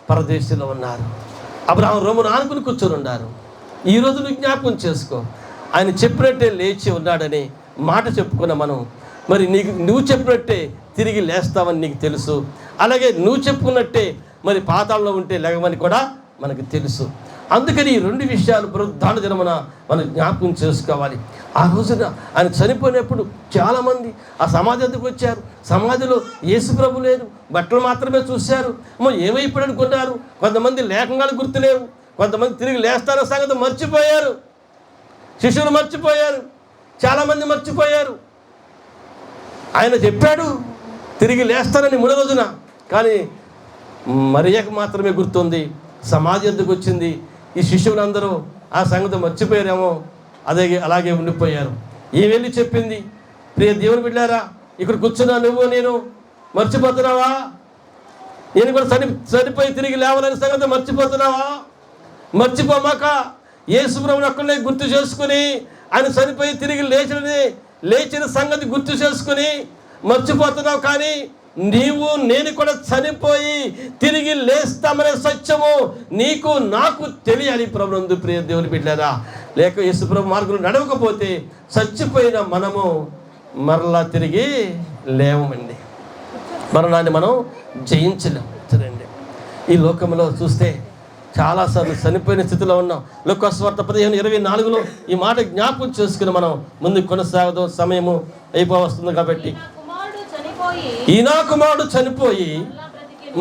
పరదేశంలో ఉన్నారు. అబ్రహాము రోమును ఆనుకుని కూర్చొని ఉన్నారు. ఈరోజు నువ్వు జ్ఞాపకం చేసుకో, ఆయన చెప్పినట్టే లేచి ఉన్నాడని మాట చెప్పుకున్న మనం, మరి నువ్వు చెప్పినట్టే తిరిగి లేస్తావని నీకు తెలుసు. అలాగే నువ్వు చెప్పుకున్నట్టే మరి పాతాళంలో ఉంటే లేవని కూడా మనకు తెలుసు. అందుకని ఈ 2 విషయాలు పునరుద్ధాన దినమున మనం జ్ఞాపకం చేసుకోవాలి. ఆ రోజున ఆయన చనిపోయినప్పుడు చాలామంది ఆ సమాధి వద్దకు వచ్చారు. సమాధిలో యేసు ప్రభు లేరు, బట్టలు మాత్రమే చూశారు. ఏమైపోయాడు అనుకున్నారు. కొంతమంది లేఖనాలు గుర్తులేవు, కొంతమంది తిరిగి లేస్తారో సంగతి మర్చిపోయారు. శిష్యులు మర్చిపోయారు, చాలామంది మర్చిపోయారు. ఆయన చెప్పాడు తిరిగి లేస్తానని 3వ రోజున, కానీ మరియకు మాత్రమే గుర్తుంది. సమాధి వద్దకు వచ్చింది. ఈ శిష్యులందరూ ఆ సంగతి మర్చిపోయారేమో, అలాగే ఉండిపోయారు. ఏం వెళ్ళి చెప్పింది, ప్రియ దేవుని బిడ్డారా, ఇక్కడ కూర్చున్నా నువ్వు నేను మర్చిపోతున్నావా? నేను కూడా చనిపోయి తిరిగి లేవాలని సంగతి మర్చిపోతున్నావా? మర్చిపోమాక యేసు ప్రభువుని అక్కడనే గుర్తు చేసుకుని, ఆయన చనిపోయి తిరిగి లేచిన సంగతి గుర్తు చేసుకుని మర్చిపోతున్నావు. కానీ నీవు నేను కూడా చనిపోయి తిరిగి లేస్తామనే సత్యము నీకు నాకు తెలియాలి ప్రభునందు ప్రియ దేవుని బిడ్డలారా. లేక యేసు ప్రభు మార్గంలో నడవకపోతే చచ్చిపోయిన మనము మరలా తిరిగి లేవమండి. మరణాన్ని మనం జయించలేము. చూడండి, ఈ లోకంలో చూస్తే చాలాసార్లు చనిపోయిన స్థితిలో ఉన్నాం. లూకా సువార్త 15:24 ఈ మాట జ్ఞాపకం చేసుకుని మనం ముందుకు కొనసాగదాం. సమయము అయిపోవస్తుంది కాబట్టి. ఈయన కుమారుడు చనిపోయి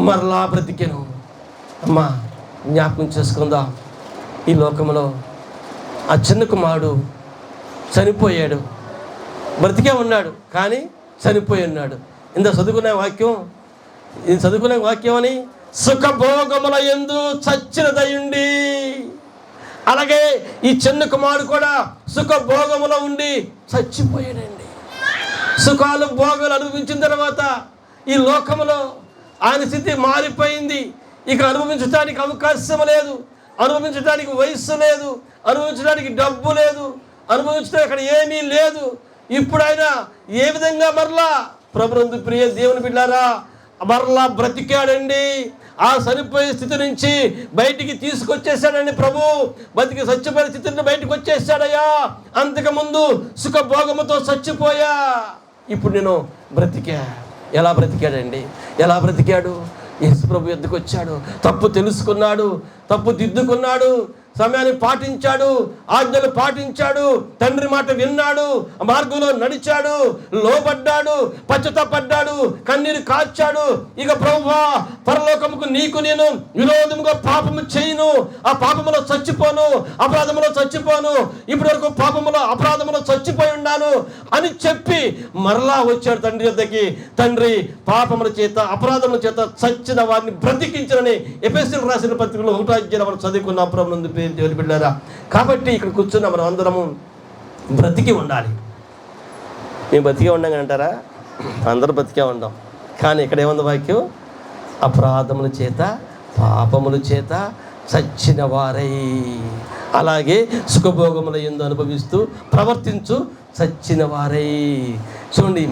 మరలా బ్రతికెను. అమ్మా, జ్ఞాపకం చేసుకుందాం. ఈ లోకంలో ఆ చిన్న కుమారుడు చనిపోయాడు, బ్రతికే ఉన్నాడు, కానీ చనిపోయి ఉన్నాడు. ఇంత చదువుకునే వాక్యం అని సుఖభోగముల యందు చచ్చినదయుండి. అలాగే ఈ చిన్న కుమారుడు కూడా సుఖభోగములో ఉండి చచ్చిపోయాడండి. సుఖాలు భోగాలు అనుభవించిన తర్వాత ఈ లోకంలో ఆయన స్థితి మారిపోయింది. ఇక అనుభవించడానికి అవకాశం లేదు, అనుభవించడానికి వయస్సు లేదు, అనుభవించడానికి డబ్బు లేదు, అనుభవించడానికి అక్కడ ఏమీ లేదు. ఇప్పుడు ఆయన ఏ విధంగా మరలా ప్రభునందు ప్రియ దేవుని బిడ్డారా మరలా బ్రతికాడండి. ఆ చనిపోయే స్థితి నుంచి బయటికి తీసుకొచ్చేసాడండి ప్రభు. బతికి చచ్చిపోయే స్థితి నుంచి బయటకు వచ్చేసాడయ్యా. అంతకుముందు సుఖభోగముతో చచ్చిపోయా, ఇప్పుడు నేను బ్రతికా. ఎలా బ్రతికాడండి? ఎలా బ్రతికాడు? యేసు ప్రభు ఎద్దుకు వచ్చాడు, తప్పు తెలుసుకున్నాడు, తప్పు దిద్దుకున్నాడు, సమయాన్ని పాటించాడు, ఆజ్ఞలు పాటించాడు, తండ్రి మాట విన్నాడు, మార్గంలో నడిచాడు, లోబడ్డాడు, పశ్చాత్తాపడ్డాడు, కన్నీరు కార్చాడు. ఇక ప్రభువా, పరలోకముకు నీకు నేను విరోధముగా పాపము చేయను, ఆ పాపములో చచ్చిపోను, అపరాధములో చచ్చిపోను, ఇప్పటి వరకు పాపములో అపరాధములో చచ్చిపోయి ఉన్నాను అని చెప్పి మరలా వచ్చాడు తండ్రి వద్దకి. తండ్రి పాపముల చేత అపరాధముల చేత చచ్చిన వారిని బ్రతికించనని ఎఫెసీయులకు రాసిన పత్రికలో 1వ అధ్యాయం మనం చదువుకున్నాం ప్రభునందు దేవుని బిడ్డలారా. కాబట్టి ఇక్కడ కూర్చున్న మనం అందరము బ్రతికి ఉండాలి. మేము బ్రతికే ఉండం అంటారా? అందరూ బ్రతికే ఉండం. కానీ ఇక్కడ ఏముంది వాక్యం? అపరాధముల చేత పాపముల చేత చచ్చిన వారై, అలాగే సుఖభోగముల యందు అనుభవిస్తూ ప్రవర్తించు చచ్చిన వారై. చూడండి,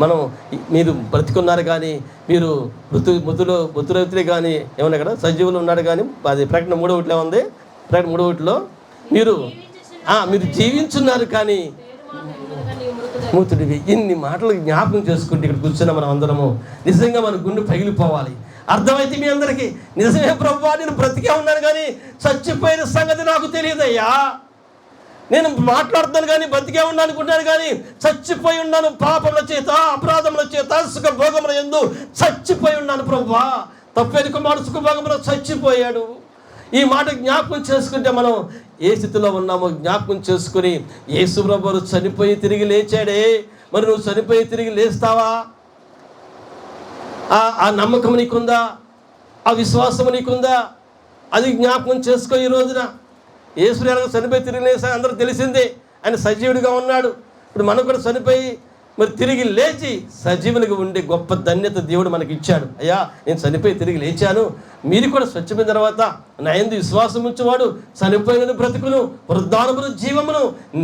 మీరు బ్రతికున్నారు, కానీ మీరు మృతులైతే కానీ ఏమన్నా ఇక్కడ సజీవులు ఉన్నాడు. కానీ అది ప్రకటన 3:1 ఉంది. ప్రకటన 3:1 మీరు జీవించున్నారు కానీ మృతుడివి. ఇన్ని మాటలు జ్ఞాపకం చేసుకుంటే ఇక్కడ కూర్చున్న మనం అందరము నిజంగా మన గుండె పగిలిపోవాలి. అర్థమైతే మీ అందరికీ, నిజమే ప్రభువా, నేను బ్రతికే ఉన్నాను కానీ చచ్చిపోయిన సంగతి నాకు తెలియదయ్యా. నేను మాట్లాడుతున్నాను కానీ బ్రతికే ఉన్నాను అనుకుంటాను, కానీ చచ్చిపోయి ఉన్నాను. పాపముల చేత అపరాధముల చేత సుఖభోగముల యందు చచ్చిపోయి ఉన్నాను ప్రభువా. తప్పేది కుమారుడు సుఖభోగంలో చచ్చిపోయాడు. ఈ మాట జ్ఞాపకం చేసుకుంటే మనం ఏ స్థితిలో ఉన్నామో జ్ఞాపకం చేసుకుని, యేసు ప్రభువు చనిపోయి తిరిగి లేచాడే, మరి నువ్వు చనిపోయి తిరిగి లేస్తావా? ఆ నమ్మకం నీకుందా? ఆ విశ్వాసం నీకుందా? అది జ్ఞాపకం చేసుకో. ఈ రోజున యేసు చనిపోయి తిరిగి లేసా అందరూ తెలిసిందే. ఆయన సజీవుడిగా ఉన్నాడు. ఇప్పుడు మనం కూడా చనిపోయి మరి తిరిగి లేచి సజీవులుగా ఉండే గొప్ప ధన్యత దేవుడు మనకి ఇచ్చాడు. అయ్యా, నేను చనిపోయి తిరిగి లేచాను, మీరు కూడా స్వచ్ఛమైన తర్వాత నా యందు విశ్వాసం ఉంచేవాడు చనిపోయిన బ్రతుకును పునరుద్ధానమును జీవమును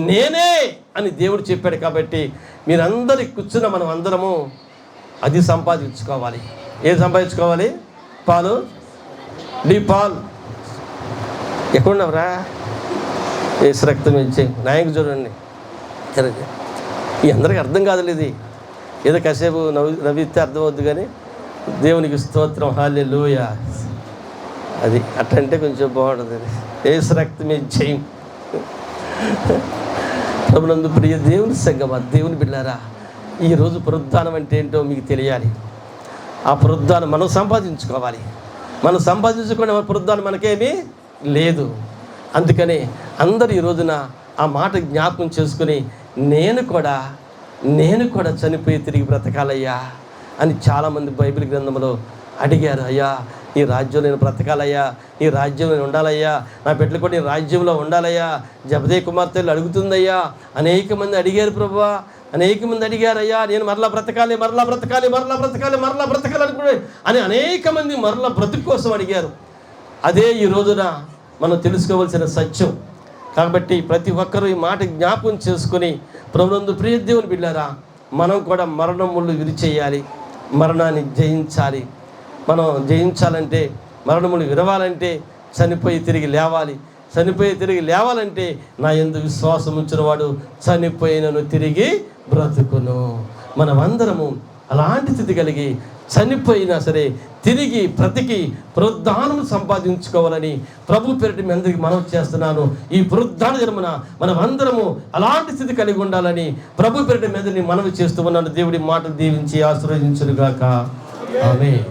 నేనే అని దేవుడు చెప్పాడు. కాబట్టి మీరందరి కూర్చున్న మనం అందరము అది సంపాదించుకోవాలి. ఏం సంపాదించుకోవాలి? పాలు డి పాల్ ఎక్కడున్నావురా? యేసు రక్తం ఇచ్చే నాయకు చూడండి. ఈ అందరికీ అర్థం కాదులే, ఇది ఏదో కాసేపు నవ్వితే అర్థమవుద్దు, కానీ దేవునికి స్తోత్రం, హల్లెలూయా. అది అట్టంటే కొంచెం బాగుంటుంది. యేసు రక్తం ఇచ్చేయం. ప్రభునందు ప్రియ దేవుని సంగమా, దేవుని బిడ్డారా, ఈరోజు పునరుద్ధానం అంటే ఏంటో మీకు తెలియాలి. ఆ పునరుద్ధానం మనం సంపాదించుకోవాలి. మనం సంపాదించుకునే పునరుద్ధానం మనకేమీ లేదు. అందుకనే అందరు ఈ రోజున ఆ మాట జ్ఞాపకం చేసుకుని నేను కూడా చనిపోయి తిరిగి బ్రతకాలయ్యా అని చాలామంది బైబిల్ గ్రంథంలో అడిగారు. అయ్యా ఈ రాజ్యం నేను బ్రతకాలయ్యా, ఈ రాజ్యం నేను ఉండాలయ్యా, నా బిడ్డలు కూడా ఈ రాజ్యంలో ఉండాలయ్యా. జబదే కుమార్తెలు అడుగుతుందయ్యా. అనేక మంది అడిగారు ప్రభువా, అనేక మంది అడిగారయ్యా, నేను మరలా బ్రతకాలి అనుకునే అని అనేక మంది మరలా బ్రతుకు కోసం అడిగారు. అదే ఈ రోజున మనం తెలుసుకోవాల్సిన సత్యం. కాబట్టి ప్రతి ఒక్కరూ ఈ మాట జ్ఞాపకం చేసుకుని ప్రభునందు ప్రియ దేవుని బిడ్డారా, మనం కూడా మరణం ముళ్ళు విరిచేయాలి, మరణాన్ని జయించాలి. మనం జయించాలంటే, మరణములు విరవాలంటే చనిపోయి తిరిగి లేవాలి. చనిపోయి తిరిగి లేవాలంటే నా యందు విశ్వాసం ఉంచిన వాడు చనిపోయినను తిరిగి బ్రతుకును. మనమందరము అలాంటి స్థితి కలిగి చనిపోయినా సరే తిరిగి బ్రతికి పునరుద్ధానం సంపాదించుకోవాలని ప్రభు పేరిట మీ అందరికీ మనవి చేస్తున్నాను. ఈ పునరుద్ధాన దినమున మనమందరము అలాంటి స్థితి కలిగి ఉండాలని ప్రభు పేరిట మీ అందరినీ మనవి చేస్తూ ఉన్నాను. దేవుడి మాటలు దీవించి ఆశీర్వదించును గాక. ఆమేన్.